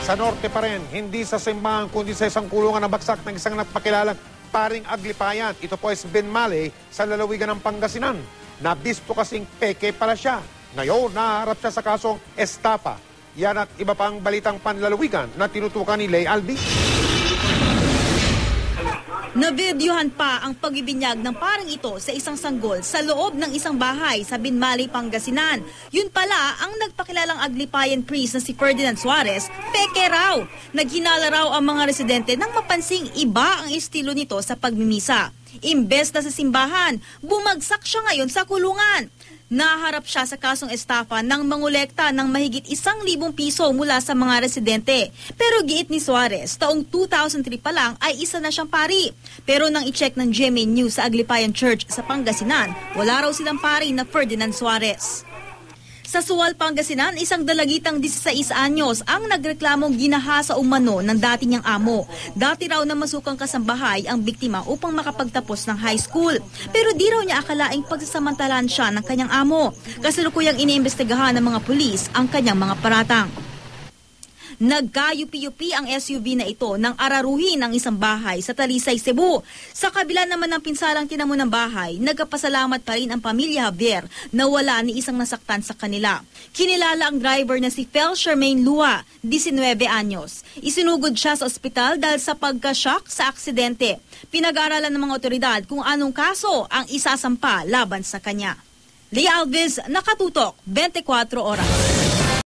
Sa norte pa rin, hindi sa simbahan kundi sa isang kulungan na bagsak ng isang napakilalang paring aglipayan. Ito po ay si Ben Maley sa lalawigan ng Pangasinan. Nabisto kasing peke pala siya. Ngayon, naharap siya sa kasong estafa. Yan at iba pang balitang panlalawigan na tinutukan ni Lay Albi. Nabidyohan pa ang pagbibinyag ng parang ito sa isang sanggol sa loob ng isang bahay sa Binmaley, Pangasinan. Yun pala ang nagpakilalang aglipayan priest na si Ferdinand Suarez, peke raw. Naghinala raw ang mga residente nang mapansing iba ang estilo nito sa pagmimisa. Imbes na sa simbahan, bumagsak siya ngayon sa kulungan. Naharap siya sa kasong estafa ng mangolekta ng mahigit 1,000 piso mula sa mga residente. Pero giit ni Suarez, taong 2003 pa lang ay isa na siyang pari. Pero nang i-check ng GMA News sa Aglipayan Church sa Pangasinan, wala raw silang pari na Ferdinand Suarez. Sa Suwal, Pangasinan, isang dalagitang 16 anyos ang nagreklamong ginahasa umano ng dati niyang amo. Dati raw na masukang kasambahay ang biktima upang makapagtapos ng high school. Pero di raw niya akalaing pagsasamantalaan siya ng kanyang amo. Kasalukuyang iniimbestigahan ng mga pulis ang kanyang mga paratang. Nagkayupi-yupi ang SUV na ito nang araruhin ng isang bahay sa Talisay, Cebu. Sa kabila naman ng pinsalang tinamo ng bahay, nagpasalamat pa rin ang pamilya Javier na wala ni isang nasaktan sa kanila. Kinilala ang driver na si Fel Charmaine Lua, 19 anyos. Isinugod siya sa ospital dahil sa pagka-shock sa aksidente. Pinag-aaralan ng mga otoridad kung anong kaso ang isasampa laban sa kanya. Leah Alves, Nakatutok, 24 Oras.